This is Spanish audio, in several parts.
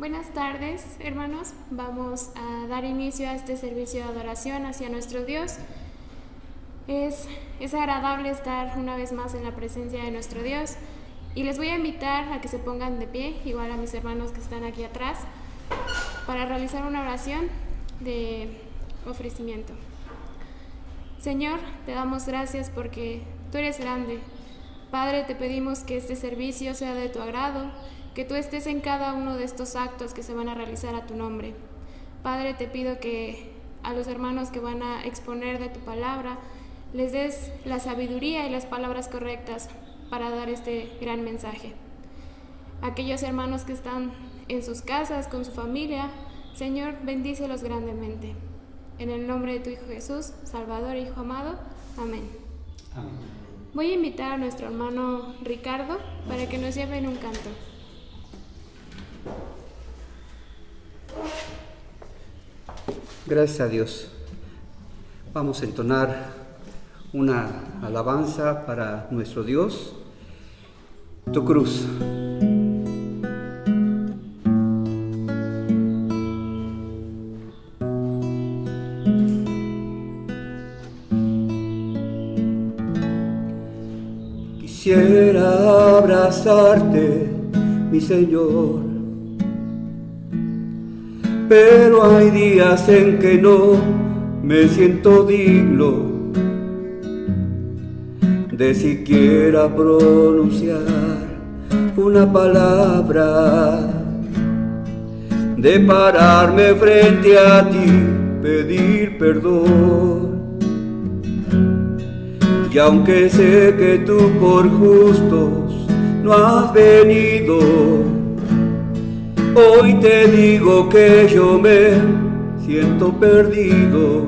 Buenas tardes, hermanos. Vamos a dar inicio a este servicio de adoración hacia nuestro Dios. Es agradable estar una vez más en la presencia de nuestro Dios y les voy a invitar a que se pongan de pie, igual a mis hermanos que están aquí atrás, para realizar una oración de ofrecimiento. Señor, te damos gracias porque tú eres grande. Padre, te pedimos que este servicio sea de tu agrado, que tú estés en cada uno de estos actos que se van a realizar a tu nombre. Padre, te pido que a los hermanos que van a exponer de tu palabra les des la sabiduría y las palabras correctas para dar este gran mensaje. Aquellos hermanos que están en sus casas con su familia, Señor, bendícelos grandemente. En el nombre de tu Hijo Jesús, Salvador, Hijo amado. Amén. Amén. Voy a invitar a nuestro hermano Ricardo para que nos lleve en un canto. Gracias a Dios. Vamos a entonar una alabanza para nuestro Dios. Tu cruz. Quisiera abrazarte, mi Señor, pero hay días en que no me siento digno de siquiera pronunciar una palabra, de pararme frente a ti, pedir perdón. Y aunque sé que tú por justos no has venido, hoy te digo que yo me siento perdido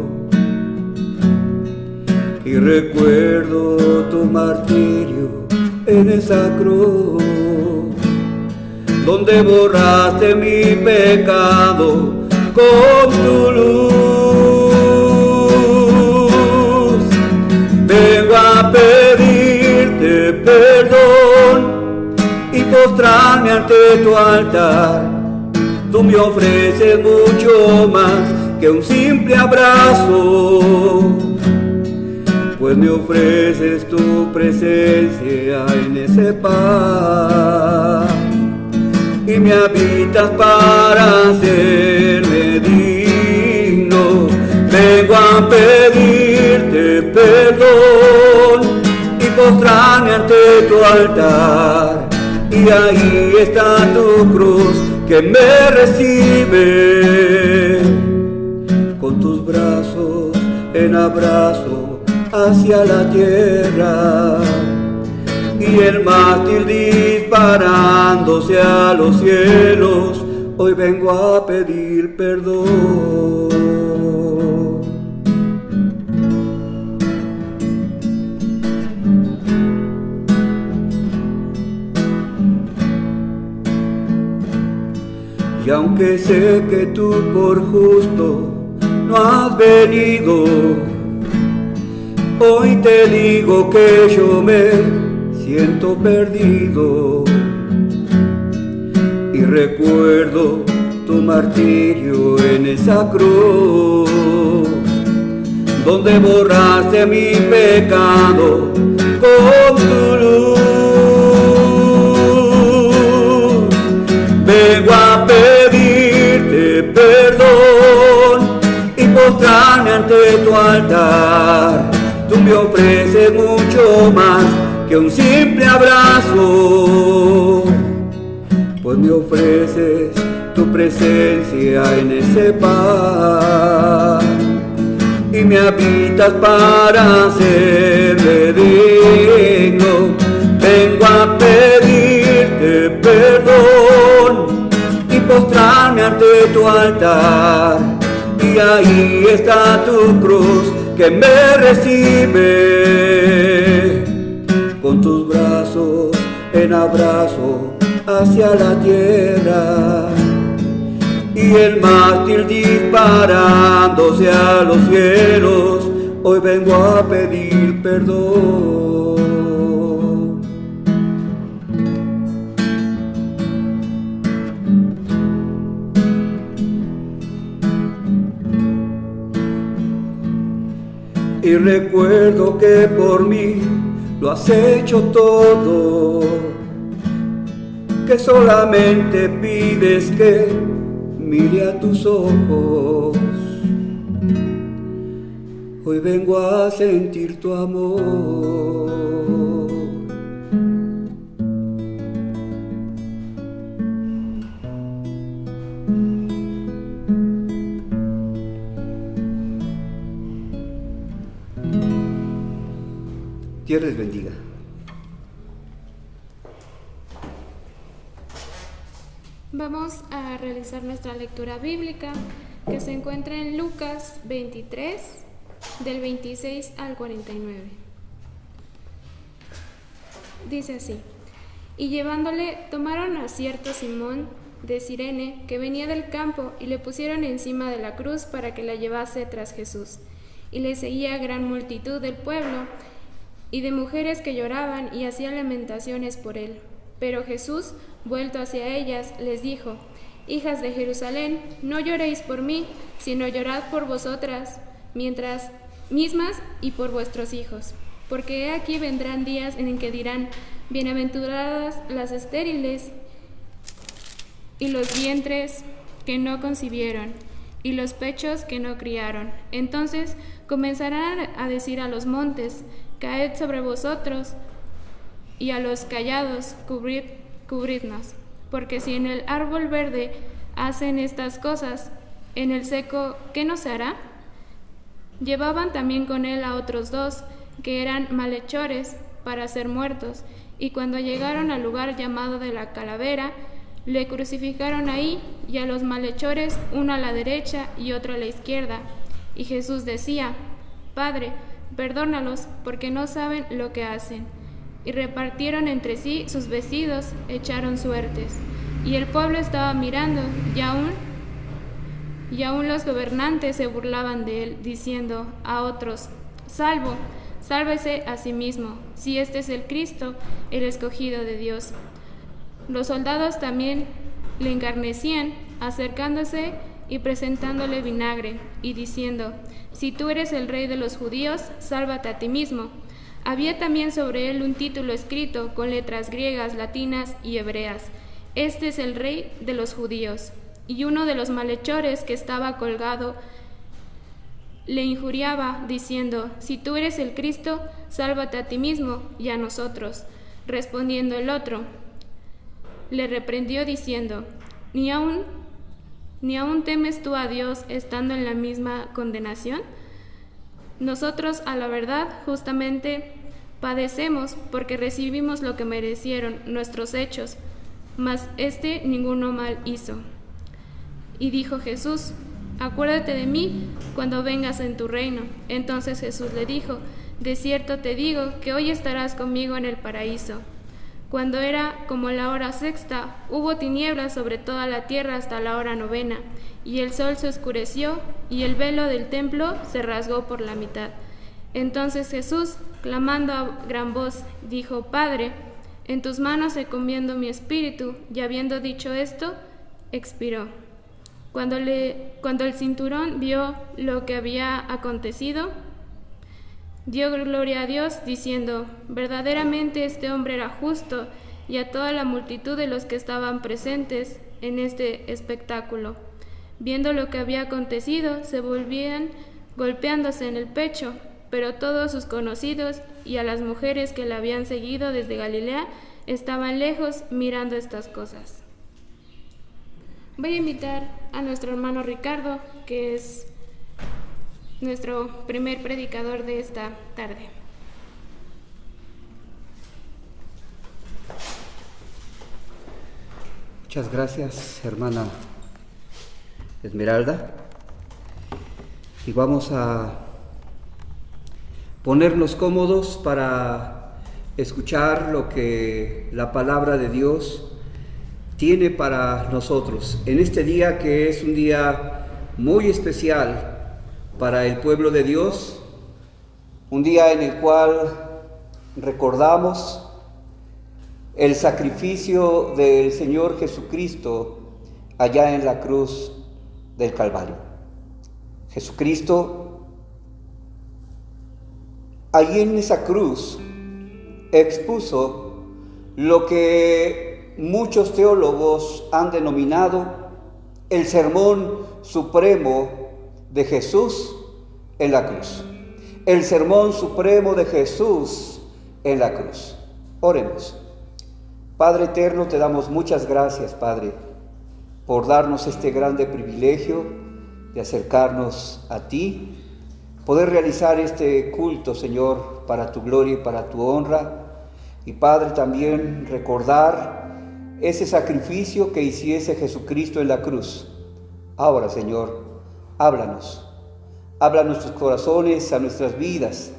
y recuerdo tu martirio en esa cruz, donde borraste mi pecado con tu luz. Vengo a pedirte perdón y postrarme ante tu altar. Tú me ofreces mucho más que un simple abrazo, pues me ofreces tu presencia en ese pan y me habitas para hacerme digno. Vengo a pedirte perdón y postrarme ante tu altar, y ahí está tu cruz que me recibe con tus brazos en abrazo hacia la tierra, y el mástil disparándose a los cielos. Hoy vengo a pedir perdón. Y aunque sé que tú por justo no has venido, hoy te digo que yo me siento perdido y recuerdo tu martirio en esa cruz, donde borraste mi pecado con tu luz. Vengo a pedirte perdón y postrarme ante tu altar. Tú me ofreces mucho más que un simple abrazo, pues me ofreces tu presencia en ese pan y me habitas para hacerme digno. Vengo a pedirte perdón y postrarme ante tu altar, y ahí está tu cruz que me recibe con tus brazos en abrazo hacia la tierra, y el mástil disparándose a los cielos. Hoy vengo a pedir perdón. y recuerdo que por mí lo has hecho todo, que solamente pides que mire a tus ojos. Hoy vengo a sentir tu amor. Dios les bendiga. Vamos a realizar nuestra lectura bíblica que se encuentra en Lucas 23, del 26 al 49. Dice así: y llevándole, tomaron a cierto Simón de Cirene, que venía del campo, y le pusieron encima de la cruz para que la llevase tras Jesús. Y le seguía gran multitud del pueblo, y de mujeres que lloraban y hacían lamentaciones por él. Pero Jesús, vuelto hacia ellas, les dijo: hijas de Jerusalén, no lloréis por mí, sino llorad por vosotras mismas y por vuestros hijos. Porque he aquí vendrán días en que dirán: bienaventuradas las estériles y los vientres que no concibieron y los pechos que no criaron. Entonces comenzarán a decir a los montes: caed sobre vosotros, y a los callados, cubridnos. Porque si en el árbol verde hacen estas cosas, en el seco, ¿qué no se hará? Llevaban también con él a otros dos, que eran malhechores, para ser muertos, y cuando llegaron al lugar llamado de la Calavera, le crucificaron ahí, y a los malhechores, uno a la derecha y otro a la izquierda. Y Jesús decía: Padre, perdónalos, porque no saben lo que hacen. Y repartieron entre sí sus vestidos, echaron suertes. Y el pueblo estaba mirando, y aún los gobernantes se burlaban de él, diciendo a otros: sálvese a sí mismo, si este es el Cristo, el escogido de Dios. Los soldados también le encarnecían, acercándose y presentándole vinagre, y diciendo: si tú eres el rey de los judíos, sálvate a ti mismo. Había también sobre él un título escrito con letras griegas, latinas y hebreas: este es el rey de los judíos. Y uno de los malhechores que estaba colgado le injuriaba, diciendo: si tú eres el Cristo, sálvate a ti mismo y a nosotros. Respondiendo el otro, le reprendió diciendo: ¿Ni aún temes tú a Dios estando en la misma condenación? Nosotros, a la verdad, justamente padecemos porque recibimos lo que merecieron nuestros hechos, mas ninguno mal hizo. Y dijo Jesús: acuérdate de mí cuando vengas en tu reino. Entonces Jesús le dijo: de cierto te digo que hoy estarás conmigo en el paraíso. Cuando era como la hora sexta, hubo tinieblas sobre toda la tierra hasta la hora novena, y el sol se oscureció, y el velo del templo se rasgó por la mitad. Entonces Jesús, clamando a gran voz, dijo: Padre, en tus manos encomiendo mi espíritu. Y habiendo dicho esto, expiró. Cuando el cinturón vio lo que había acontecido, dio gloria a Dios, diciendo: verdaderamente este hombre era justo. Y a toda la multitud de los que estaban presentes en este espectáculo, viendo lo que había acontecido, se volvían golpeándose en el pecho. Pero todos sus conocidos y a las mujeres que la habían seguido desde Galilea estaban lejos mirando estas cosas. Voy a invitar a nuestro hermano Ricardo, que es nuestro primer predicador de esta tarde. Muchas gracias, hermana Esmeralda. Y vamos a ponernos cómodos para escuchar lo que la palabra de Dios tiene para nosotros en este día, que es un día muy especial para el pueblo de Dios, un día en el cual recordamos el sacrificio del Señor Jesucristo allá en la cruz del Calvario. Jesucristo allí en esa cruz expuso lo que muchos teólogos han denominado el sermón supremo de Jesús en la cruz. El sermón supremo de Jesús en la cruz. Oremos. Padre eterno, te damos muchas gracias, Padre, por darnos este grande privilegio de acercarnos a ti, poder realizar este culto, Señor, para tu gloria y para tu honra. Y Padre, también recordar ese sacrificio que hiciese Jesucristo en la cruz. Ahora, Señor, háblanos a nuestros corazones, a nuestras vidas,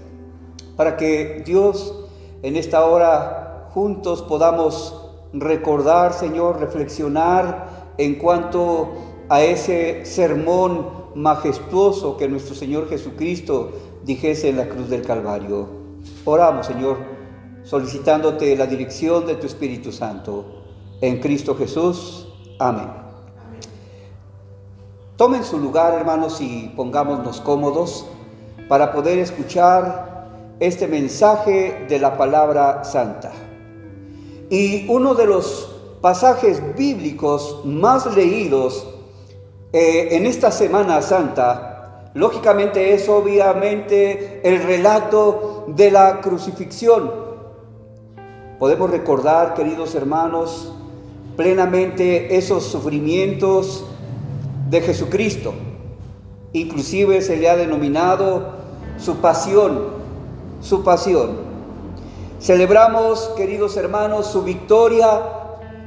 para que Dios, en esta hora, juntos podamos recordar, Señor, reflexionar en cuanto a ese sermón majestuoso que nuestro Señor Jesucristo dijese en la cruz del Calvario. Oramos, Señor, solicitándote la dirección de tu Espíritu Santo. En Cristo Jesús. Amén. Tomen su lugar, hermanos, y pongámonos cómodos para poder escuchar este mensaje de la palabra santa. Y uno de los pasajes bíblicos más leídos en esta Semana Santa, lógicamente es obviamente el relato de la crucifixión. Podemos recordar, queridos hermanos, plenamente esos sufrimientos de Jesucristo. Inclusive se le ha denominado su pasión. Celebramos, queridos hermanos, su victoria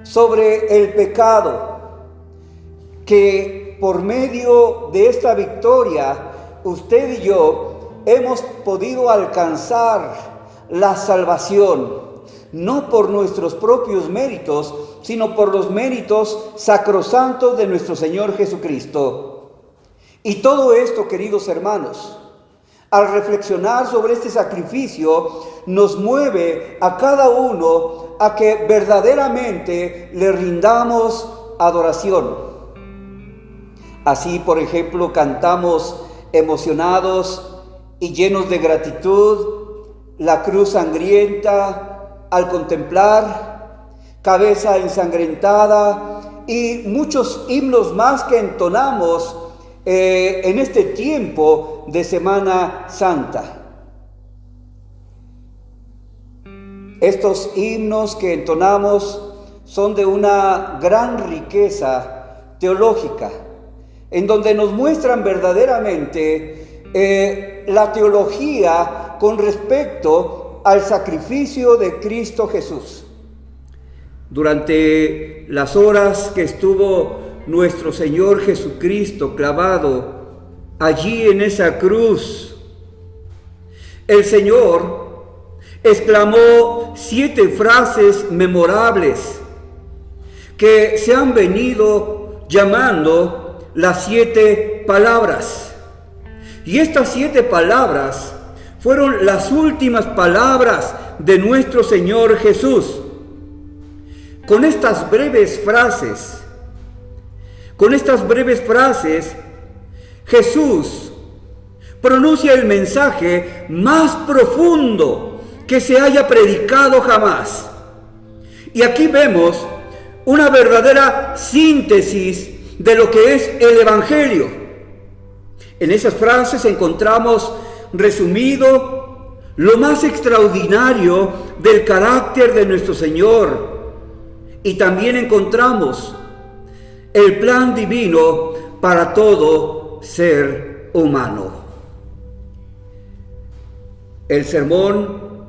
sobre el pecado, que por medio de esta victoria, usted y yo hemos podido alcanzar la salvación, no por nuestros propios méritos, sino por los méritos sacrosantos de nuestro Señor Jesucristo. Y todo esto, queridos hermanos, al reflexionar sobre este sacrificio, nos mueve a cada uno a que verdaderamente le rindamos adoración. Así, por ejemplo, cantamos emocionados y llenos de gratitud la cruz sangrienta al contemplar, cabeza ensangrentada y muchos himnos más que entonamos en este tiempo de Semana Santa. Estos himnos que entonamos son de una gran riqueza teológica, en donde nos muestran verdaderamente la teología con respecto al sacrificio de Cristo Jesús. Durante las horas que estuvo nuestro Señor Jesucristo clavado allí en esa cruz, el Señor exclamó 7 frases memorables que se han venido llamando las 7 palabras. Y estas 7 palabras fueron las últimas palabras de nuestro Señor Jesús. Con estas breves frases, Jesús pronuncia el mensaje más profundo que se haya predicado jamás. Y aquí vemos una verdadera síntesis de lo que es el Evangelio. En esas frases encontramos resumido lo más extraordinario del carácter de nuestro Señor, y también encontramos el plan divino para todo ser humano. El sermón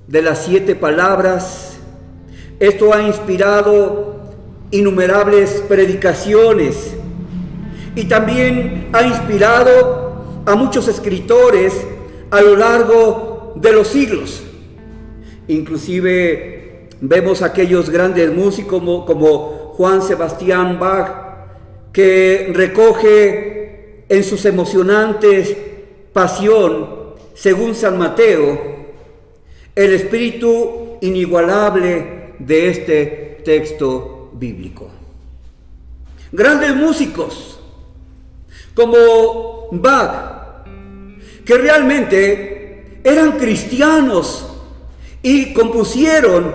de las 7 palabras, esto ha inspirado innumerables predicaciones y también ha inspirado a muchos escritores a lo largo de los siglos. Inclusive vemos aquellos grandes músicos como Juan Sebastián Bach, que recoge en sus emocionantes Pasión, según San Mateo, el espíritu inigualable de este texto bíblico. Grandes músicos como Bach, que realmente eran cristianos y compusieron,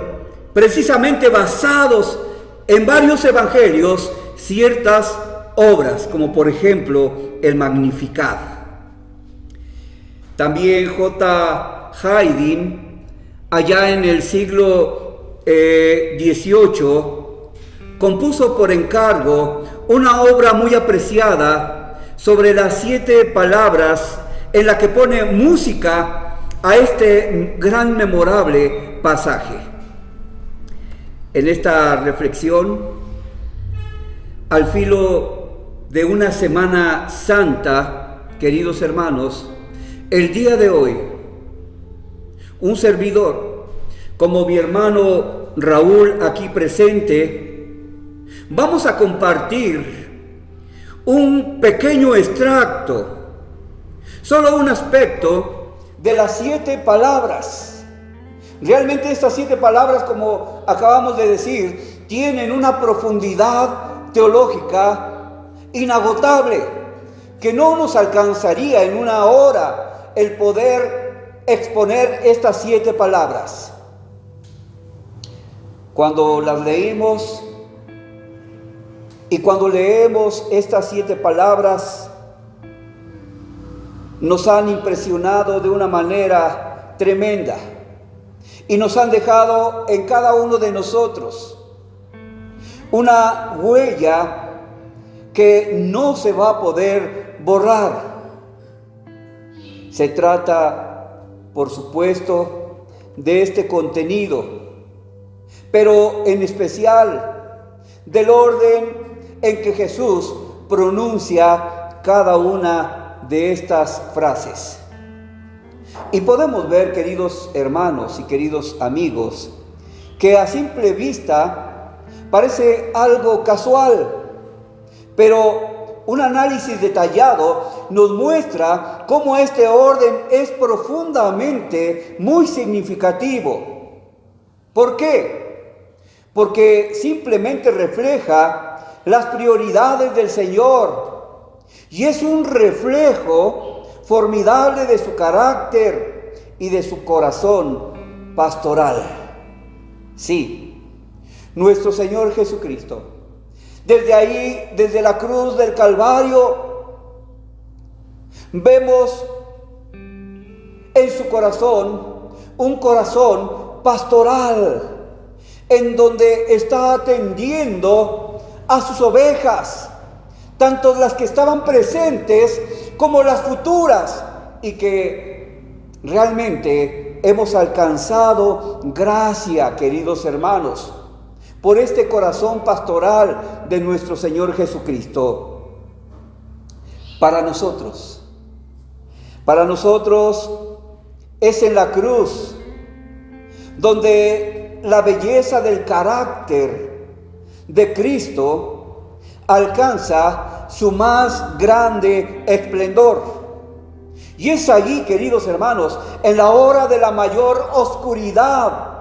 precisamente basados en varios evangelios, ciertas obras, como por ejemplo el Magnificat. También J. Haydn, allá en el siglo XVIII, compuso por encargo una obra muy apreciada sobre las 7 palabras, en la que pone música a este gran memorable pasaje. En esta reflexión, al filo de una Semana Santa, queridos hermanos, el día de hoy, un servidor, como mi hermano Raúl aquí presente, vamos a compartir un pequeño extracto, solo un aspecto de las 7 palabras. Realmente estas 7 palabras, como acabamos de decir, tienen una profundidad teológica inagotable, que no nos alcanzaría en una hora el poder exponer estas 7 palabras. Cuando las leímos y cuando leemos estas 7 palabras, nos han impresionado de una manera tremenda y nos han dejado en cada uno de nosotros una huella que no se va a poder borrar. Se trata, por supuesto, de este contenido, pero en especial del orden en que Jesús pronuncia cada una de estas frases. Y podemos ver, queridos hermanos y queridos amigos, que a simple vista parece algo casual, pero un análisis detallado nos muestra cómo este orden es profundamente muy significativo. ¿Por qué? Porque simplemente refleja las prioridades del Señor y es un reflejo formidable de su carácter y de su corazón pastoral. Sí, nuestro Señor Jesucristo, desde ahí, desde la cruz del Calvario, vemos en su corazón un corazón pastoral, en donde está atendiendo a sus ovejas, tanto las que estaban presentes como las futuras, y que realmente hemos alcanzado gracia, queridos hermanos, por este corazón pastoral de nuestro Señor Jesucristo. Para nosotros es en la cruz donde la belleza del carácter de Cristo alcanza su más grande esplendor. Y es allí, queridos hermanos, en la hora de la mayor oscuridad,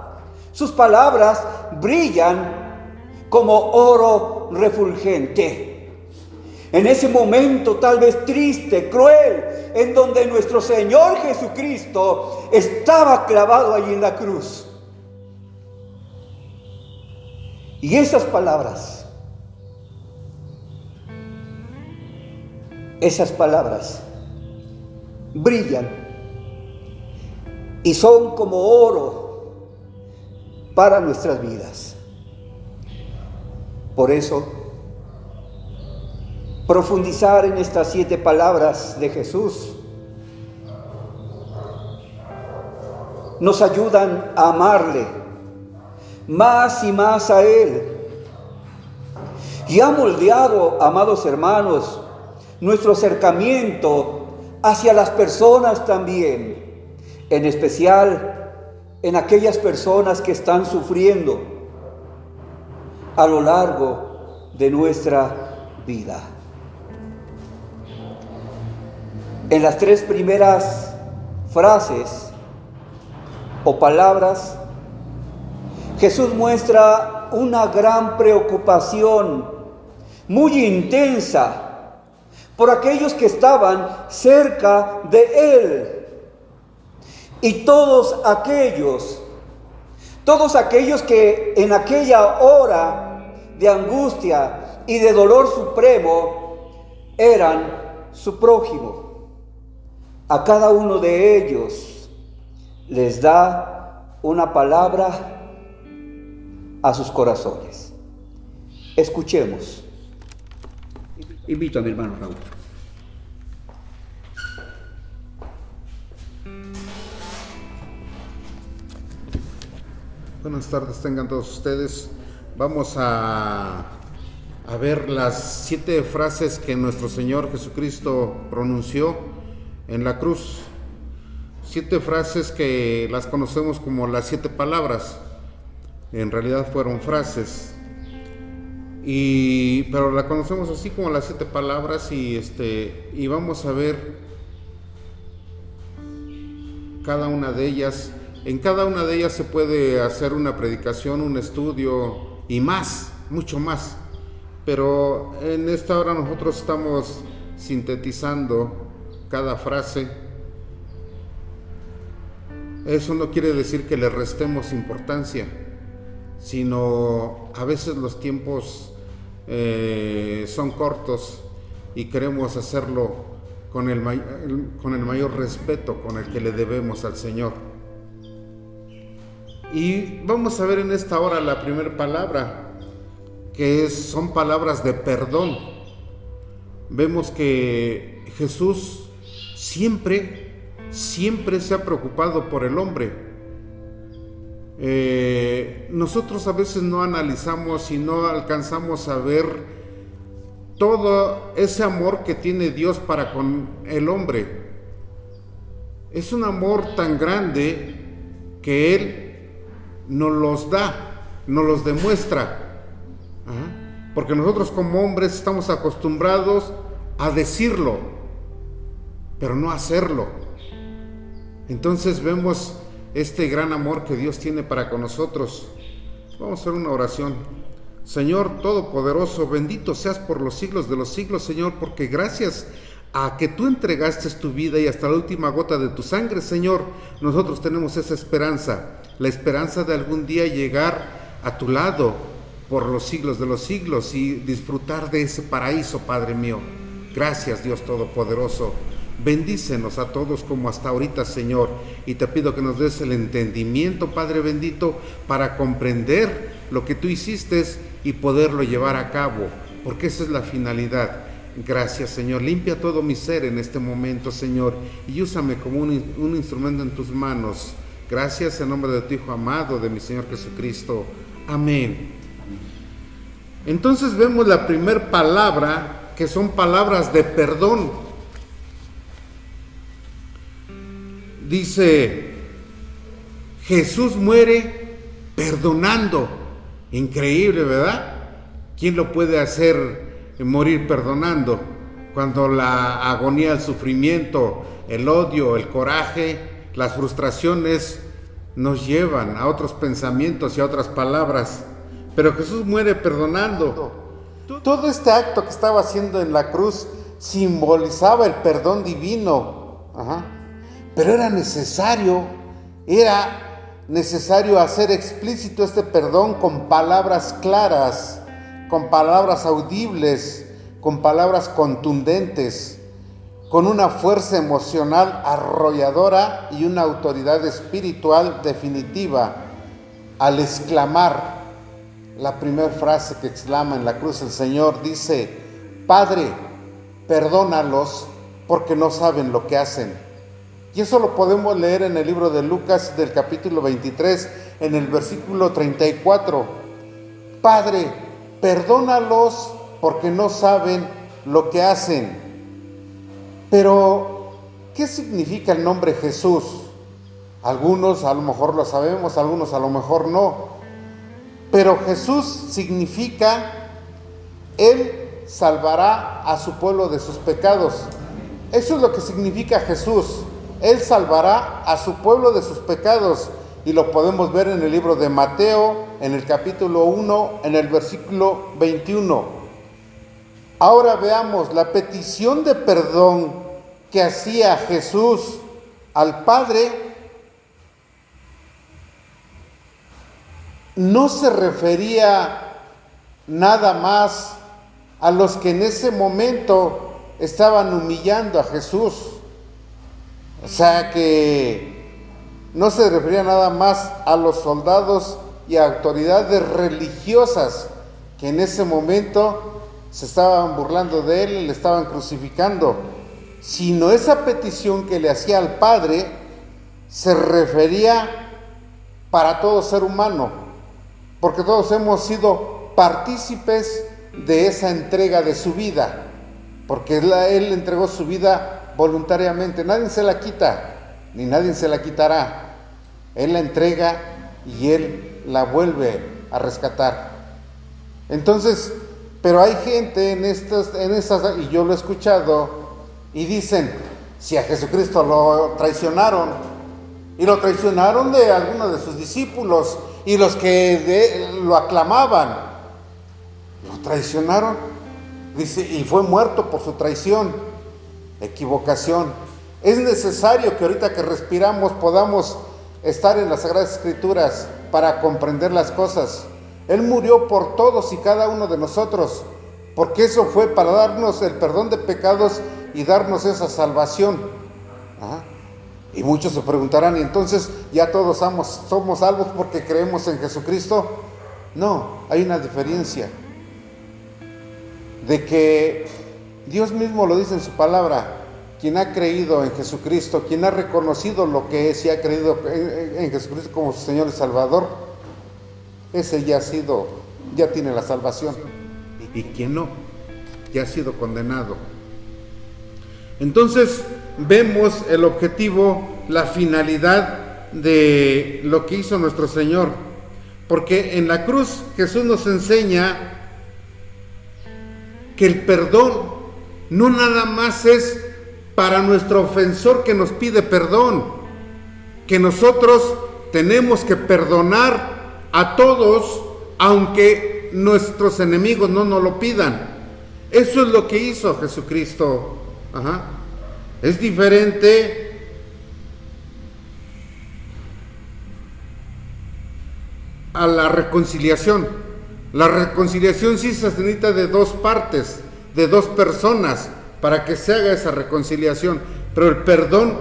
sus palabras brillan como oro refulgente. En ese momento tal vez triste, cruel, en donde nuestro Señor Jesucristo estaba clavado allí en la cruz. Y esas palabras brillan y son como oro para nuestras vidas. Por eso, profundizar en estas 7 palabras de Jesús nos ayudan a amarle más y más a Él. Y ha moldeado, amados hermanos, nuestro acercamiento hacia las personas también, en especial en aquellas personas que están sufriendo a lo largo de nuestra vida. En las 3 primeras frases o palabras, Jesús muestra una gran preocupación muy intensa por aquellos que estaban cerca de Él. Y todos aquellos que en aquella hora de angustia y de dolor supremo eran su prójimo, a cada uno de ellos les da una palabra a sus corazones. Escuchemos. Invito a mi hermano Raúl. Buenas tardes, tengan todos ustedes. Vamos a ver las 7 frases que nuestro Señor Jesucristo pronunció en la cruz. 7 frases que las conocemos como las 7 palabras. En realidad fueron frases. Pero la conocemos así como las 7 palabras y vamos a ver cada una de ellas. En cada una de ellas se puede hacer una predicación, un estudio y más, mucho más. Pero en esta hora nosotros estamos sintetizando cada frase. Eso no quiere decir que le restemos importancia, sino a veces los tiempos son cortos y queremos hacerlo con el mayor respeto con el que le debemos al Señor. Y vamos a ver en esta hora la primera palabra, que son palabras de perdón. Vemos que Jesús siempre se ha preocupado por el hombre. Nosotros a veces no analizamos y no alcanzamos a ver todo ese amor que tiene Dios para con el hombre. Es un amor tan grande que Él nos los da, nos los demuestra. Porque nosotros como hombres estamos acostumbrados a decirlo, pero no a hacerlo. Entonces vemos este gran amor que Dios tiene para con nosotros. Vamos a hacer una oración. Señor Todopoderoso, bendito seas por los siglos de los siglos, Señor, porque gracias a que tú entregaste tu vida y hasta la última gota de tu sangre, Señor, nosotros tenemos esa esperanza, la esperanza de algún día llegar a tu lado por los siglos de los siglos y disfrutar de ese paraíso, Padre mío. Gracias, Dios Todopoderoso. Bendícenos a todos como hasta ahorita, Señor, y te pido que nos des el entendimiento, Padre bendito, para comprender lo que tú hiciste y poderlo llevar a cabo, porque esa es la finalidad. Gracias, Señor. Limpia todo mi ser en este momento, Señor, y úsame como un instrumento en tus manos. Gracias en nombre de tu Hijo amado, de mi Señor Jesucristo. Amén. Entonces vemos la primera palabra, que son palabras de perdón. Dice, Jesús muere perdonando. Increíble, ¿verdad? ¿Quién lo puede hacer morir perdonando? Cuando la agonía, el sufrimiento, el odio, el coraje, las frustraciones nos llevan a otros pensamientos y a otras palabras. Pero Jesús muere perdonando. Todo este acto que estaba haciendo en la cruz simbolizaba el perdón divino. Pero era necesario hacer explícito este perdón con palabras claras, con palabras audibles, con palabras contundentes, con una fuerza emocional arrolladora y una autoridad espiritual definitiva. Al exclamar la primera frase que exclama en la cruz el Señor, dice, Padre, perdónalos porque no saben lo que hacen. Y eso lo podemos leer en el libro de Lucas del capítulo 23, en el versículo 34. Padre, perdónalos porque no saben lo que hacen. Pero, ¿qué significa el nombre Jesús? Algunos a lo mejor lo sabemos, algunos a lo mejor no. Pero Jesús significa, Él salvará a su pueblo de sus pecados. Eso es lo que significa Jesús. Él salvará a su pueblo de sus pecados. Y lo podemos ver en el libro de Mateo, en el capítulo 1, en el versículo 21. Ahora veamos la petición de perdón que hacía Jesús al Padre no se refería nada más a los que en ese momento estaban humillando a Jesús. O sea que no se refería nada más a los soldados y autoridades religiosas que en ese momento se estaban burlando de él y le estaban crucificando, sino esa petición que le hacía al Padre se refería para todo ser humano, porque todos hemos sido partícipes de esa entrega de su vida, porque él entregó su vida voluntariamente, nadie se la quita, ni nadie se la quitará. Él la entrega y Él la vuelve a rescatar. Entonces, pero hay gente en estas, y yo lo he escuchado, y dicen, si a Jesucristo lo traicionaron, y lo traicionaron de algunos de sus discípulos, y los que lo aclamaban, lo traicionaron, dice, y fue muerto por su traición. Equivocación. Es necesario que ahorita que respiramos podamos estar en las Sagradas Escrituras para comprender las cosas. Él murió por todos y cada uno de nosotros, porque eso fue para darnos el perdón de pecados y darnos esa salvación. Y muchos se preguntarán, ¿y entonces ya todos somos salvos porque creemos en Jesucristo? No, hay una diferencia. De que Dios mismo lo dice en su palabra, quien ha creído en Jesucristo, quien ha reconocido lo que es y ha creído en Jesucristo como su Señor y Salvador, ese ya tiene la salvación. Y quien no, ya ha sido condenado. Entonces vemos el objetivo, la finalidad de lo que hizo nuestro Señor, porque en la cruz Jesús nos enseña que el perdón no nada más es para nuestro ofensor que nos pide perdón, que nosotros tenemos que perdonar a todos, aunque nuestros enemigos no nos lo pidan. Eso es lo que hizo Jesucristo. Es diferente a la reconciliación. La reconciliación sí se necesita de dos partes, de dos personas, para que se haga esa reconciliación. Pero el perdón,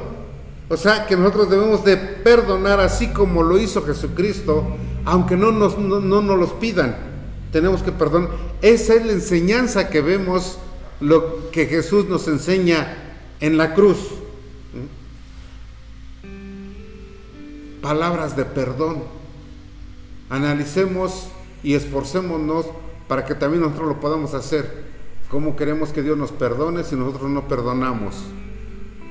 o sea, que nosotros debemos de perdonar así como lo hizo Jesucristo, aunque no nos los pidan, tenemos que perdonar. Esa es la enseñanza que vemos, lo que Jesús nos enseña en la cruz. Palabras de perdón. Analicemos y esforcémonos para que también nosotros lo podamos hacer. ¿Cómo queremos que Dios nos perdone si nosotros no perdonamos?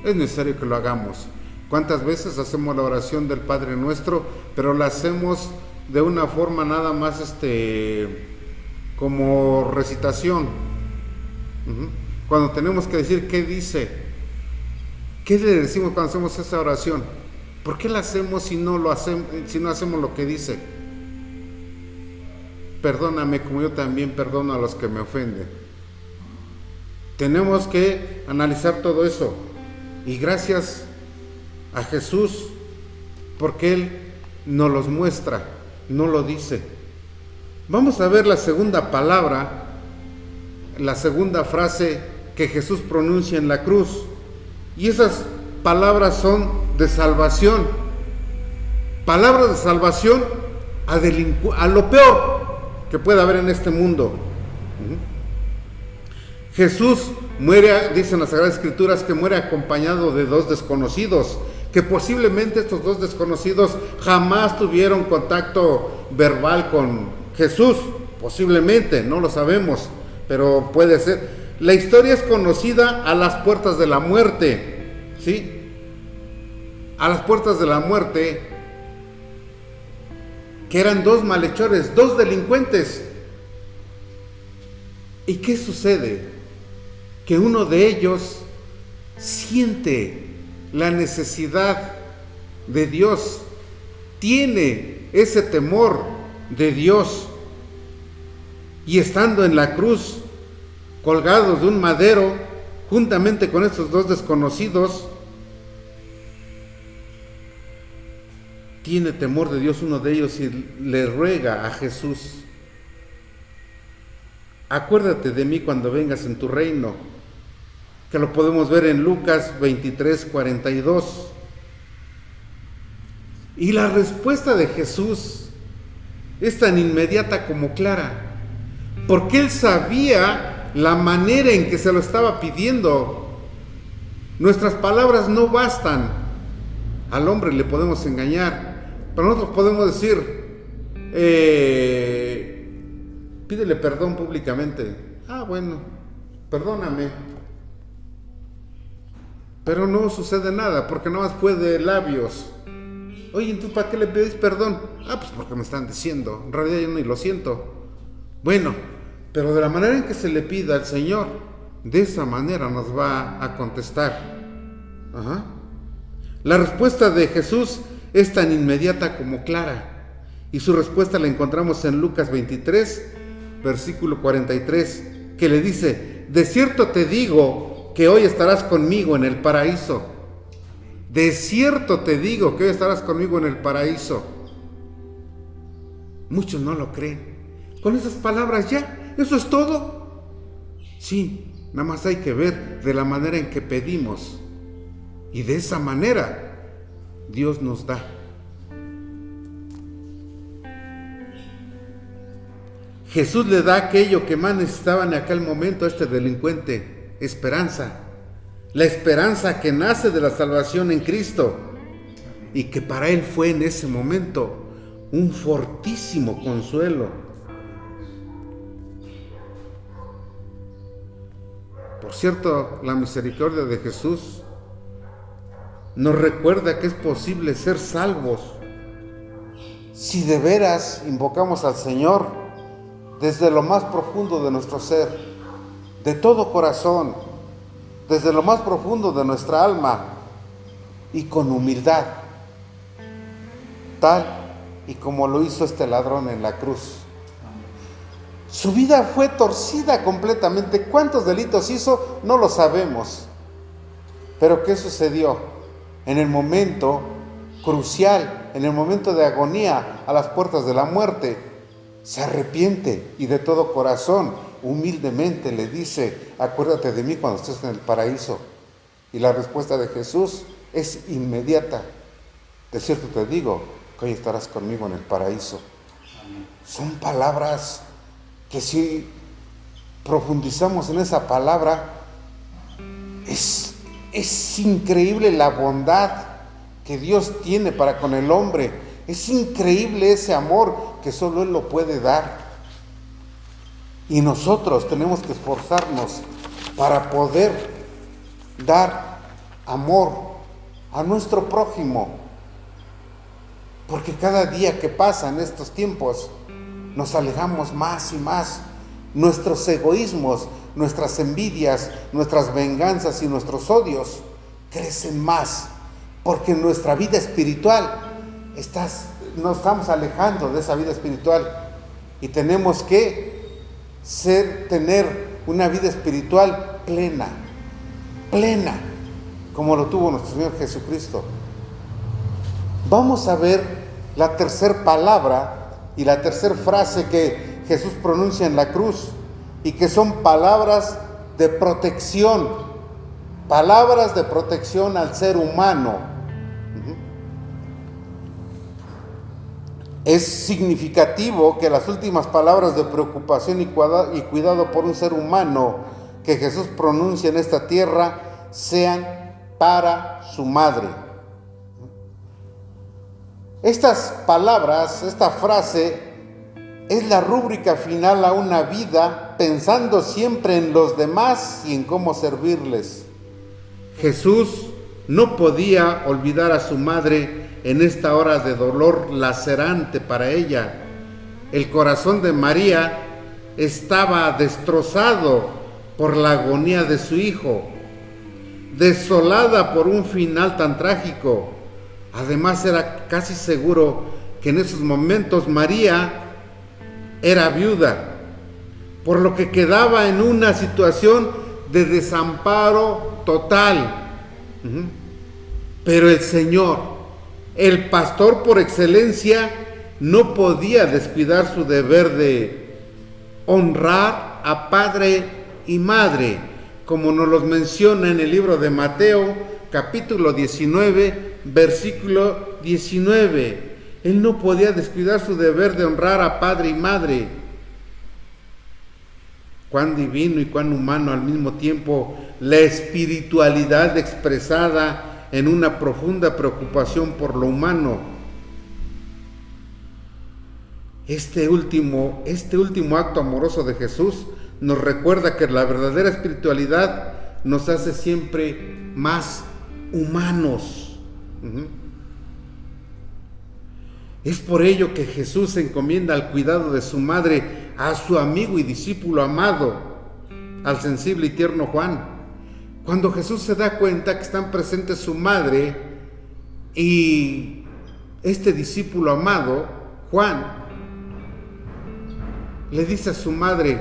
Es necesario que lo hagamos. ¿Cuántas veces hacemos la oración del Padre Nuestro, pero la hacemos de una forma nada más como recitación? Cuando tenemos que decir qué dice, ¿qué le decimos cuando hacemos esa oración? ¿Por qué la hacemos si no hacemos lo que dice? Perdóname como yo también perdono a los que me ofenden. Tenemos que analizar todo eso. Y gracias a Jesús, porque Él nos los muestra, no lo dice. Vamos a ver la segunda palabra, la segunda frase que Jesús pronuncia en la cruz. Y esas palabras son de salvación. Palabras de salvación a lo peor que pueda haber en este mundo. Jesús muere, dicen las Sagradas Escrituras, que muere acompañado de dos desconocidos, que posiblemente estos dos desconocidos jamás tuvieron contacto verbal con Jesús, posiblemente, no lo sabemos, pero puede ser. La historia es conocida a las puertas de la muerte, ¿sí? A las puertas de la muerte, que eran dos malhechores, dos delincuentes. ¿Y qué sucede? Que uno de ellos siente la necesidad de Dios, tiene ese temor de Dios, y estando en la cruz, colgados de un madero, juntamente con estos dos desconocidos, tiene temor de Dios uno de ellos y le ruega a Jesús: acuérdate de mí cuando vengas en tu reino, que lo podemos ver en Lucas 23:42. Y la respuesta de Jesús es tan inmediata como clara, porque él sabía la manera en que se lo estaba pidiendo. Nuestras palabras no bastan. Al hombre le podemos engañar, pero nosotros podemos decir: pídele perdón públicamente. Ah, bueno, perdóname. Pero no sucede nada, porque nada más fue de labios. Oye, ¿tú para qué le pedís perdón? Ah, pues porque me están diciendo. En realidad yo ni lo siento. Bueno, pero de la manera en que se le pida al Señor, de esa manera nos va a contestar. Ajá. La respuesta de Jesús es tan inmediata como clara. Y su respuesta la encontramos en Lucas 23, versículo 43, que le dice: de cierto te digo que hoy estarás conmigo en el paraíso. De cierto te digo que hoy estarás conmigo en el paraíso. Muchos no lo creen. Con esas palabras ya, ¿eso es todo? Sí, nada más hay que ver de la manera en que pedimos. Y de esa manera Dios nos da. Jesús le da aquello que más necesitaba en aquel momento a este delincuente: esperanza. La esperanza que nace de la salvación en Cristo, y que para él fue en ese momento un fortísimo consuelo. Por cierto, la misericordia de Jesús nos recuerda que es posible ser salvos si de veras invocamos al Señor desde lo más profundo de nuestro ser, de todo corazón, desde lo más profundo de nuestra alma, y con humildad, tal y como lo hizo este ladrón en la cruz. Su vida fue torcida completamente. ¿Cuántos delitos hizo? No lo sabemos. Pero ¿qué sucedió? En el momento crucial, en el momento de agonía, a las puertas de la muerte, se arrepiente y de todo corazón, humildemente le dice: acuérdate de mí cuando estés en el paraíso. Y la respuesta de Jesús es inmediata: de cierto te digo que hoy estarás conmigo en el paraíso. Son palabras que, si profundizamos en esa palabra, es increíble la bondad que Dios tiene para con el hombre. Es increíble ese amor que solo Él lo puede dar. Y nosotros tenemos que esforzarnos para poder dar amor a nuestro prójimo. Porque cada día que pasa en estos tiempos, nos alejamos más y más. Nuestros egoísmos, nuestras envidias, nuestras venganzas y nuestros odios crecen más, porque en nuestra vida espiritual nos estamos alejando de esa vida espiritual, y tenemos que tener una vida espiritual plena, como lo tuvo nuestro Señor Jesucristo. Vamos a ver la tercera palabra y la tercera frase que Jesús pronuncia en la cruz, y que son palabras de protección al ser humano. Es significativo que las últimas palabras de preocupación y cuidado por un ser humano que Jesús pronuncia en esta tierra sean para su madre. Estas palabras, esta frase, es la rúbrica final a una vida pensando siempre en los demás y en cómo servirles. Jesús no podía olvidar a su madre en esta hora de dolor lacerante para ella. El corazón de María estaba destrozado por la agonía de su hijo, desolada por un final tan trágico. Además, era casi seguro que en esos momentos María era viuda, por lo que quedaba en una situación de desamparo total. Pero el Señor el pastor por excelencia no podía descuidar su deber de honrar a padre y madre, como nos los menciona en el libro de Mateo, capítulo 19, versículo 19. Él no podía descuidar su deber de honrar a padre y madre. Cuán divino y cuán humano al mismo tiempo la espiritualidad expresada en una profunda preocupación por lo humano. Este último acto amoroso de Jesús nos recuerda que la verdadera espiritualidad nos hace siempre más humanos. Es por ello que Jesús se encomienda al cuidado de su madre a su amigo y discípulo amado, al sensible y tierno Juan. Cuando Jesús se da cuenta que están presentes su madre y este discípulo amado, Juan, le dice a su madre,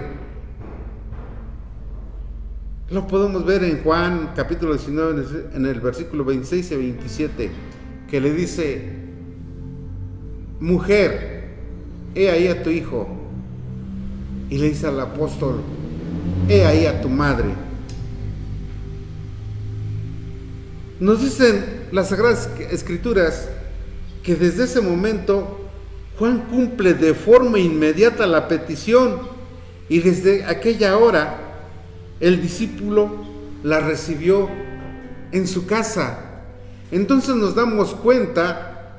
lo podemos ver en Juan capítulo 19 en el versículo 26 y 27, que le dice: mujer, he ahí a tu hijo. Y le dice al apóstol: he ahí a tu madre. Nos dicen las Sagradas Escrituras que desde ese momento Juan cumple de forma inmediata la petición, y desde aquella hora el discípulo la recibió en su casa. Entonces nos damos cuenta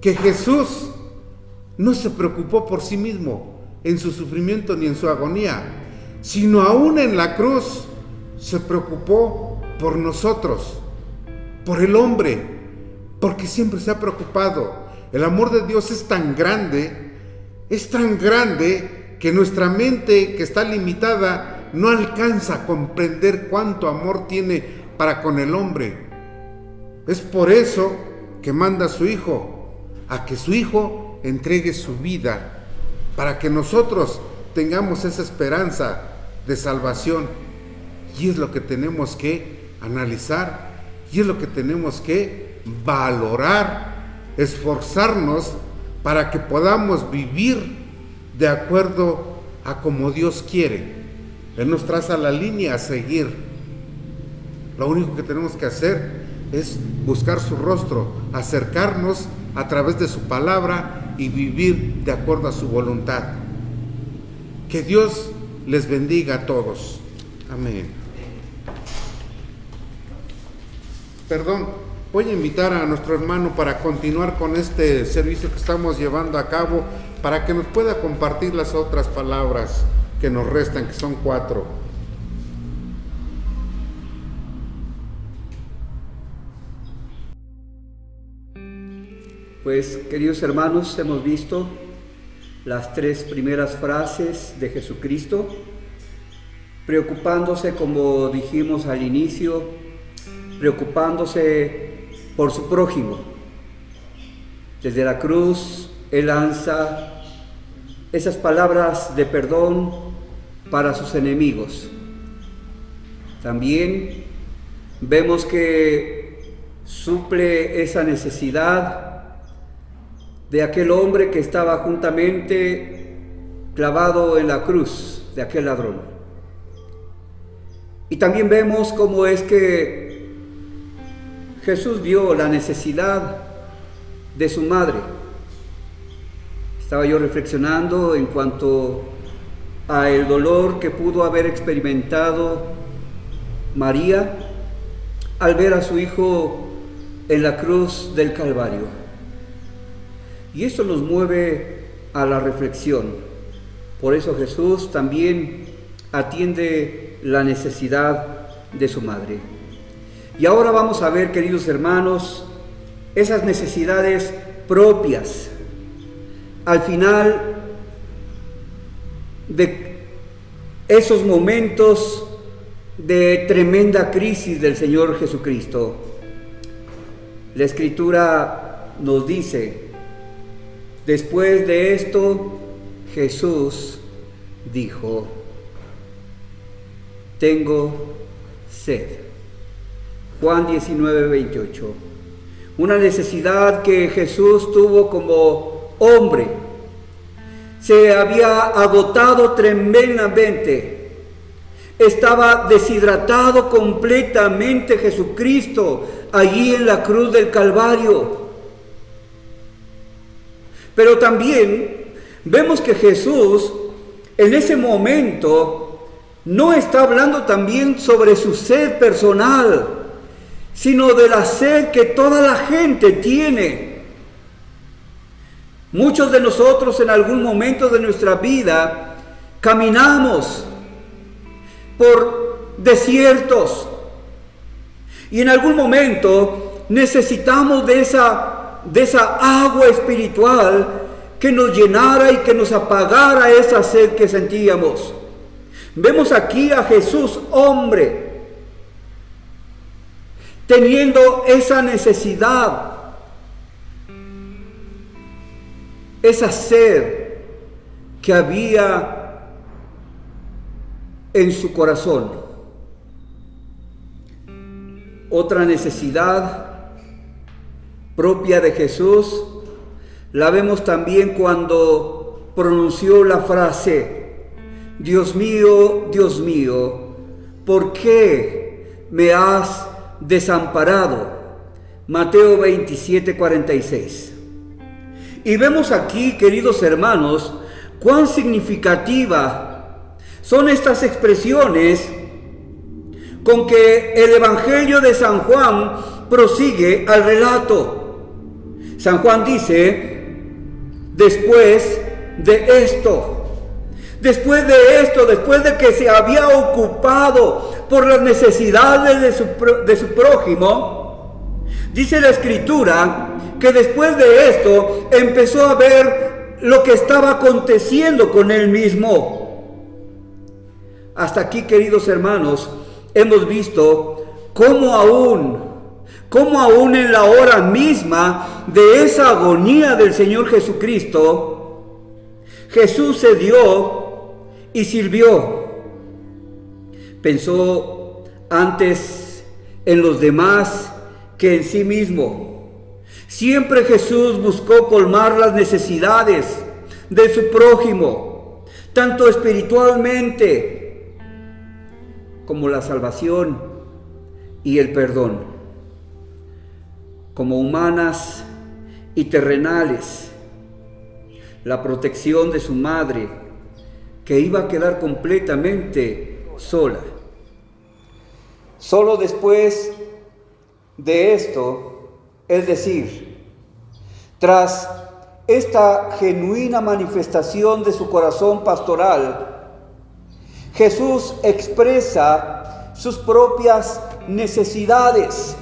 que Jesús no se preocupó por sí mismo en su sufrimiento ni en su agonía, sino aún en la cruz se preocupó por nosotros, por el hombre, porque siempre se ha preocupado. El amor de Dios es tan grande que nuestra mente, que está limitada, no alcanza a comprender cuánto amor tiene para con el hombre. Es por eso que manda a su Hijo, a que su Hijo entregue su vida, para que nosotros tengamos esa esperanza de salvación. Y es lo que tenemos que analizar, y es lo que tenemos que valorar, esforzarnos para que podamos vivir de acuerdo a como Dios quiere. Él nos traza la línea a seguir. Lo único que tenemos que hacer es buscar su rostro, acercarnos a través de su palabra y vivir de acuerdo a su voluntad. Que Dios les bendiga a todos. Amén. Voy a invitar a nuestro hermano para continuar con este servicio que estamos llevando a cabo, para que nos pueda compartir las otras palabras que nos restan, que son 4. Pues, queridos hermanos, hemos visto las 3 primeras frases de Jesucristo, preocupándose, como dijimos al inicio, preocupándose por su prójimo. Desde la cruz, Él lanza esas palabras de perdón para sus enemigos. También vemos que suple esa necesidad de aquel hombre que estaba juntamente clavado en la cruz, de aquel ladrón. Y también vemos cómo es que Jesús vio la necesidad de su madre. Estaba yo reflexionando en cuanto a el dolor que pudo haber experimentado María al ver a su hijo en la cruz del Calvario. Y esto nos mueve a la reflexión. Por eso Jesús también atiende la necesidad de su madre. Y ahora vamos a ver, queridos hermanos, esas necesidades propias al final de esos momentos de tremenda crisis del Señor Jesucristo. La Escritura nos dice: después de esto, Jesús dijo: tengo sed. Juan 19:28. una necesidad que Jesús tuvo como hombre. Se había agotado tremendamente, estaba deshidratado completamente Jesucristo allí en la cruz del Calvario. Pero también vemos que Jesús en ese momento no está hablando también sobre su sed personal, sino de la sed que toda la gente tiene. Muchos de nosotros en algún momento de nuestra vida caminamos por desiertos y en algún momento necesitamos de esa agua espiritual que nos llenara y que nos apagara esa sed que sentíamos. Vemos aquí a Jesús, hombre, teniendo esa necesidad, esa sed que había en su corazón. Otra necesidad propia de Jesús la vemos también cuando pronunció la frase: Dios mío, ¿por qué me has desamparado? Mateo 27:46. Y vemos aquí, queridos hermanos, cuán significativa son estas expresiones con que el Evangelio de San Juan prosigue al relato. San Juan dice: después de esto, después de que se había ocupado por las necesidades de su prójimo, dice la Escritura que después de esto empezó a ver lo que estaba aconteciendo con él mismo. Hasta aquí, queridos hermanos, hemos visto cómo aún en la hora misma de esa agonía del Señor Jesucristo, Jesús se dio y sirvió. Pensó antes en los demás que en sí mismo. Siempre Jesús buscó colmar las necesidades de su prójimo, tanto espiritualmente como la salvación y el perdón, como humanas y terrenales, la protección de su madre, que iba a quedar completamente sola. Solo después de esto, es decir, tras esta genuina manifestación de su corazón pastoral, Jesús expresa sus propias necesidades.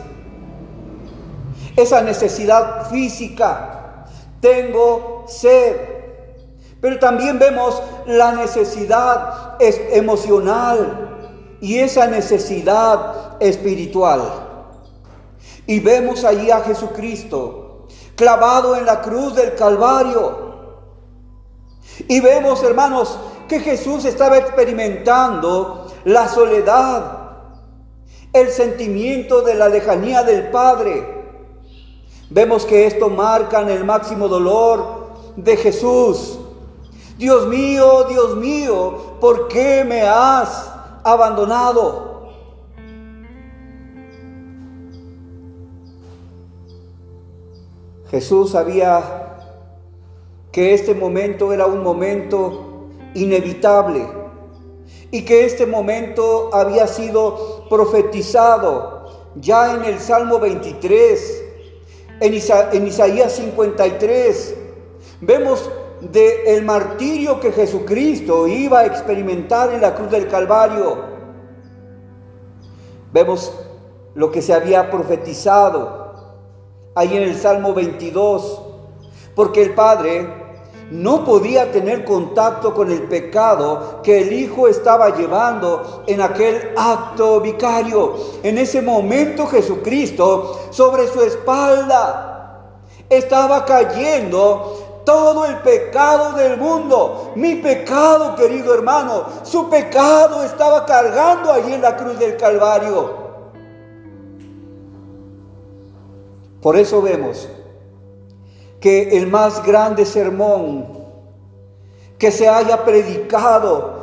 Esa necesidad física, tengo sed, pero también vemos la necesidad emocional y esa necesidad espiritual. Y vemos allí a Jesucristo clavado en la cruz del Calvario. Y vemos, hermanos, que Jesús estaba experimentando la soledad, el sentimiento de la lejanía del Padre. Vemos que esto marca el máximo dolor de Jesús. Dios mío, ¿por qué me has abandonado? Jesús sabía que este momento era un momento inevitable y que este momento había sido profetizado ya en el Salmo 23, en Isaías 53. Vemos del martirio que Jesucristo iba a experimentar en la cruz del Calvario. Vemos lo que se había profetizado ahí en el Salmo 22, porque el Padre no podía tener contacto con el pecado que el Hijo estaba llevando en aquel acto vicario. En ese momento Jesucristo, sobre su espalda, estaba cayendo todo el pecado del mundo. Mi pecado, querido hermano, su pecado estaba cargando allí en la cruz del Calvario. Por eso vemos que el más grande sermón que se haya predicado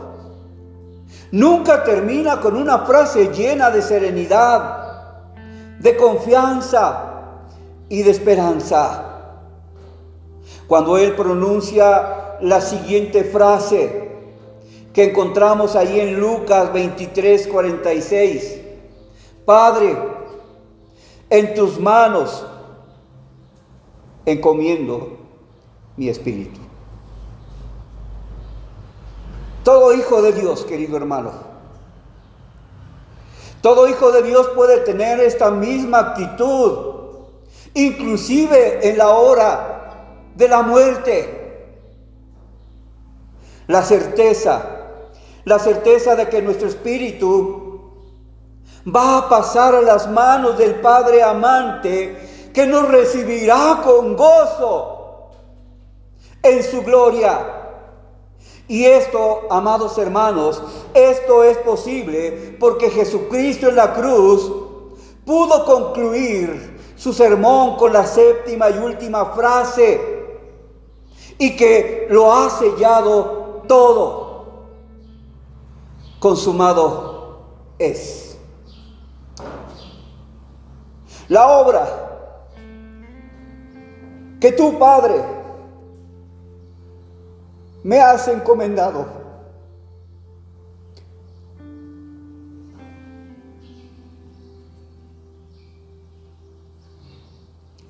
nunca termina con una frase llena de serenidad, de confianza y de esperanza. Cuando él pronuncia la siguiente frase que encontramos ahí en Lucas 23:46, Padre, en tus manos encomiendo mi espíritu. Todo hijo de Dios, querido hermano, todo hijo de Dios puede tener esta misma actitud, inclusive en la hora de la muerte. La certeza de que nuestro espíritu va a pasar a las manos del Padre amante, que nos recibirá con gozo en su gloria. Y esto, amados hermanos, esto es posible porque Jesucristo en la cruz pudo concluir su sermón con la séptima y última frase, y que lo ha sellado todo. Consumado es. La obra que tú, Padre, me has encomendado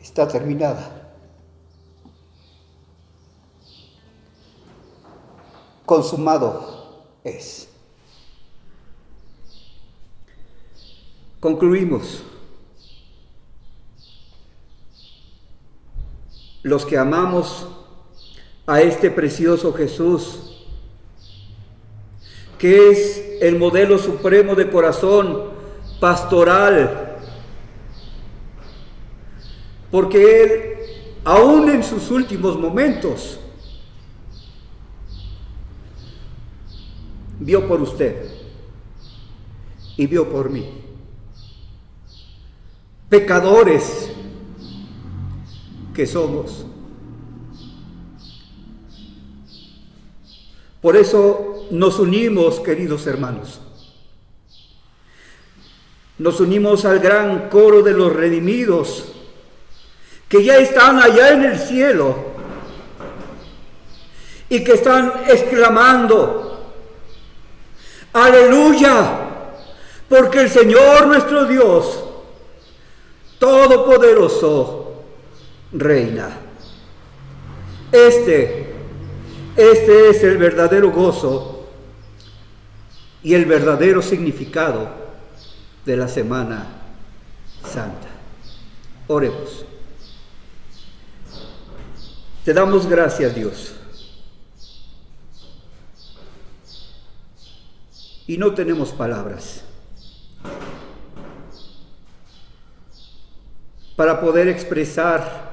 está terminada. Consumado es. Concluimos. Los que amamos a este precioso Jesús, que es el modelo supremo de corazón pastoral, porque Él, aún en sus últimos momentos, vio por usted y vio por mí, pecadores que somos. Por eso nos unimos, queridos hermanos. Nos unimos al gran coro de los redimidos, que ya están allá en el cielo y que están exclamando: ¡Aleluya! Porque el Señor nuestro Dios Todopoderoso reina. Este es el verdadero gozo y el verdadero significado de la Semana Santa. Oremos. Te damos gracias, Dios. Y no tenemos palabras para poder expresar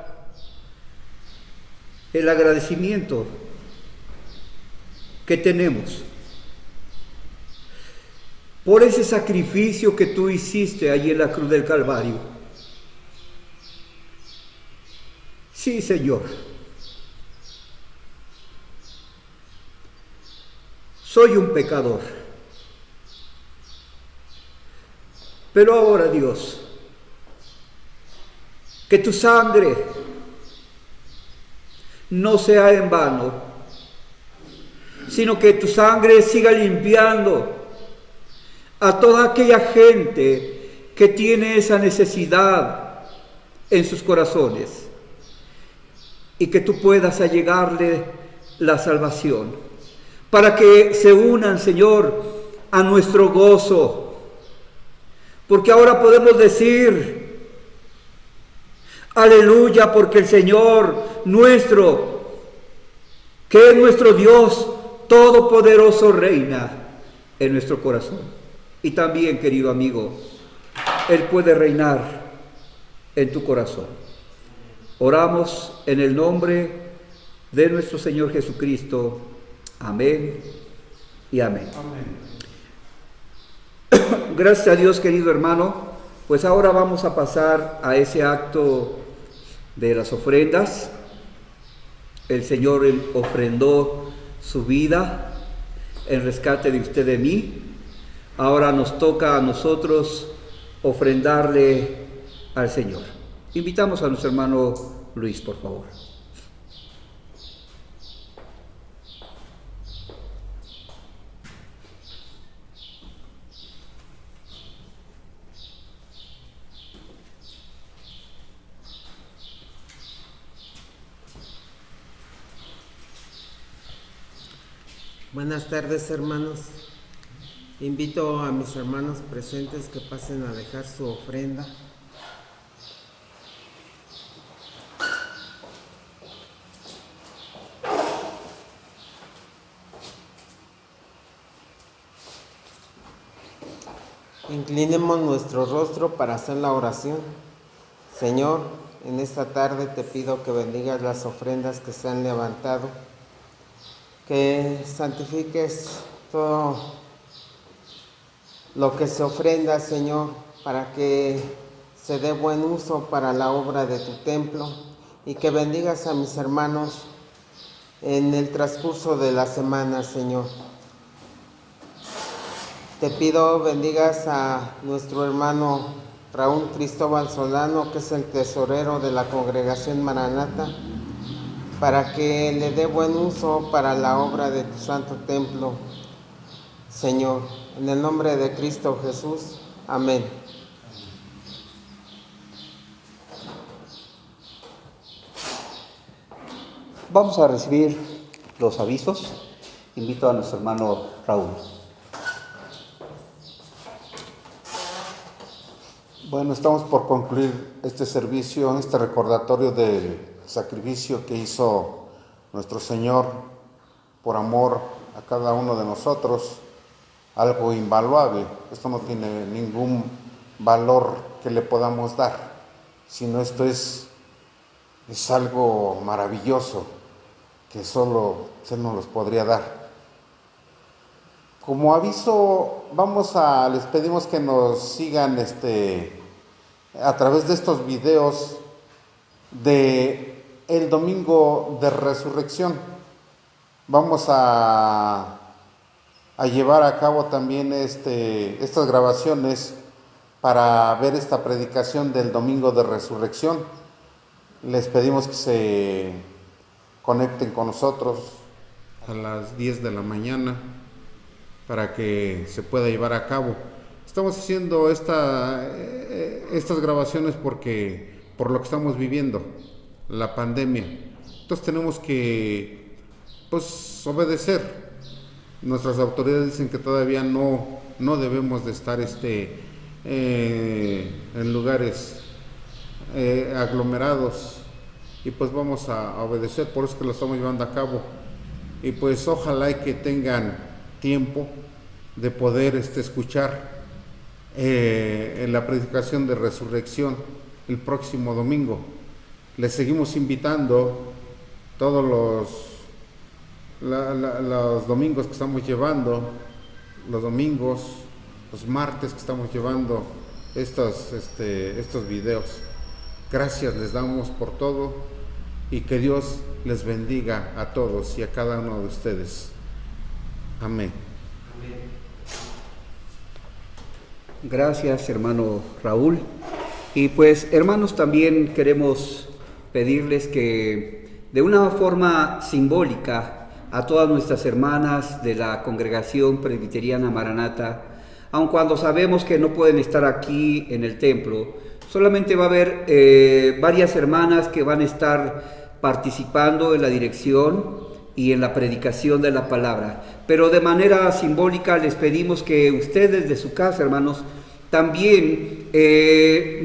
el agradecimiento que tenemos por ese sacrificio que tú hiciste allí en la cruz del Calvario. Sí, Señor. Soy un pecador. Pero ahora, Dios, que tu sangre no sea en vano, sino que tu sangre siga limpiando a toda aquella gente que tiene esa necesidad en sus corazones, y que tú puedas allegarle la salvación, para que se unan, Señor, a nuestro gozo, porque ahora podemos decir: aleluya, porque el Señor nuestro, que es nuestro Dios Todopoderoso, reina en nuestro corazón. Y también, querido amigo, Él puede reinar en tu corazón. Oramos en el nombre de nuestro Señor Jesucristo. Amén y amén. Amén. Gracias a Dios, querido hermano. Pues ahora vamos a pasar a ese acto de las ofrendas. El Señor ofrendó su vida en rescate de usted de mí. Ahora nos toca a nosotros ofrendarle al Señor. Invitamos a nuestro hermano Luis, por favor. Buenas tardes, hermanos. Invito a mis hermanos presentes que pasen a dejar su ofrenda. Inclinemos nuestro rostro para hacer la oración. Señor, en esta tarde te pido que bendigas las ofrendas que se han levantado, que santifiques todo lo que se ofrenda, Señor, para que se dé buen uso para la obra de tu templo, y que bendigas a mis hermanos en el transcurso de la semana, Señor. Te pido bendigas a nuestro hermano Raúl Cristóbal Solano, que es el tesorero de la Congregación Maranata, para que le dé buen uso para la obra de tu santo templo, Señor. En el nombre de Cristo Jesús. Amén. Vamos a recibir los avisos. Invito a nuestro hermano Raúl. Bueno, estamos por concluir este servicio, este recordatorio del sacrificio que hizo nuestro Señor por amor a cada uno de nosotros, algo invaluable. Esto no tiene ningún valor que le podamos dar, sino esto es algo maravilloso que solo se nos los podría dar. Como aviso, les pedimos que nos sigan a través de estos videos de el domingo de resurrección. Vamos a llevar a cabo también estas grabaciones para ver esta predicación del domingo de resurrección. Les pedimos que se conecten con nosotros a las 10 de la mañana para que se pueda llevar a cabo. Estamos haciendo estas grabaciones por lo que estamos viviendo, la pandemia. Entonces tenemos que obedecer. Nuestras autoridades dicen que todavía no debemos de estar en lugares aglomerados, y pues vamos a obedecer, por eso es que lo estamos llevando a cabo. Y pues ojalá y que tengan tiempo de poder escuchar en la predicación de resurrección el próximo domingo. Les seguimos invitando todos los domingos que estamos llevando, los domingos, los martes que estamos llevando estos videos. Gracias les damos por todo, y que Dios les bendiga a todos y a cada uno de ustedes. Amén. Gracias, hermano Raúl. Y pues, hermanos, también queremos pedirles que de una forma simbólica a todas nuestras hermanas de la Congregación Presbiteriana Maranata, aun cuando sabemos que no pueden estar aquí en el templo, solamente va a haber varias hermanas que van a estar participando en la dirección y en la predicación de la palabra. Pero de manera simbólica les pedimos que ustedes de su casa, hermanos, también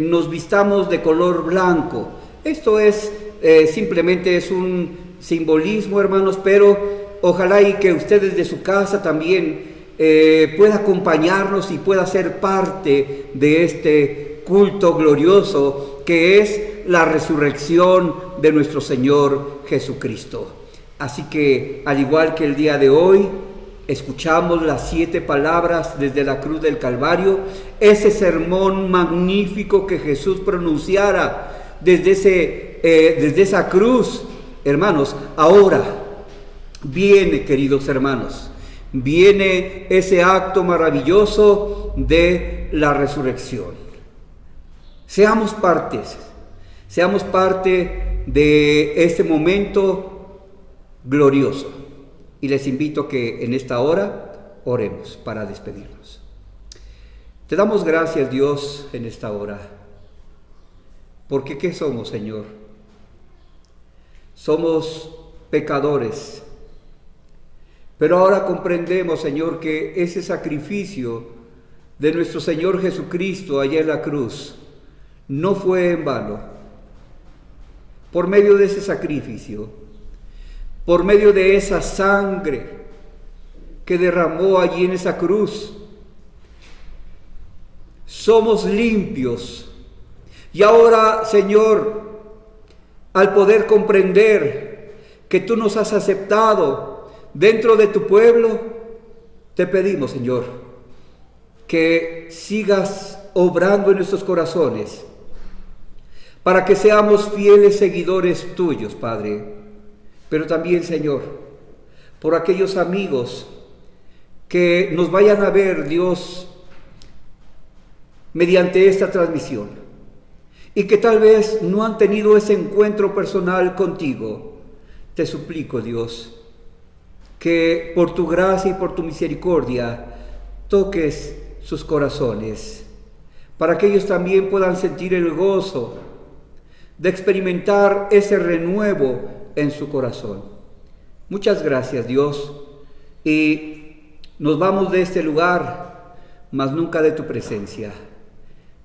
nos vistamos de color blanco. Esto es simplemente es un simbolismo, hermanos, pero ojalá y que ustedes de su casa también pueda acompañarnos y pueda ser parte de este culto glorioso que es la resurrección de nuestro Señor Jesucristo. Así que, al igual que el día de hoy, escuchamos las 7 palabras desde la cruz del Calvario, ese sermón magnífico que Jesús pronunciara desde esa cruz, hermanos, ahora viene, queridos hermanos, viene ese acto maravilloso de la resurrección. Seamos parte de este momento glorioso. Y les invito que en esta hora oremos para despedirnos. Te damos gracias, Dios, en esta hora. Porque ¿qué somos, Señor? Somos pecadores. Pero ahora comprendemos, Señor, que ese sacrificio de nuestro Señor Jesucristo allá en la cruz no fue en vano. Por medio de ese sacrificio, por medio de esa sangre que derramó allí en esa cruz, somos limpios. Y ahora, Señor, al poder comprender que tú nos has aceptado dentro de tu pueblo, te pedimos, Señor, que sigas obrando en nuestros corazones para que seamos fieles seguidores tuyos, Padre. Pero también, Señor, por aquellos amigos que nos vayan a ver, Dios, mediante esta transmisión, y que tal vez no han tenido ese encuentro personal contigo, te suplico, Dios, que por tu gracia y por tu misericordia toques sus corazones, para que ellos también puedan sentir el gozo de experimentar ese renuevo en su corazón. Muchas gracias, Dios, y nos vamos de este lugar, mas nunca de tu presencia.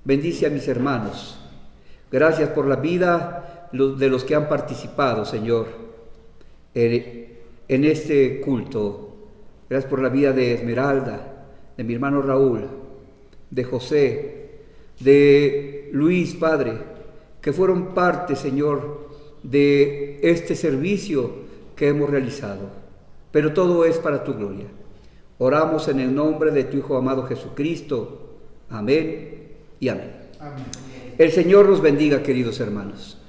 Bendice a mis hermanos. Gracias por la vida de los que han participado, Señor, en este culto. Gracias por la vida de Esmeralda, de mi hermano Raúl, de José, de Luis, Padre, que fueron parte, Señor, de este servicio que hemos realizado. Pero todo es para tu gloria. Oramos en el nombre de tu Hijo amado Jesucristo. Amén y amén. Amén. El Señor los bendiga, queridos hermanos.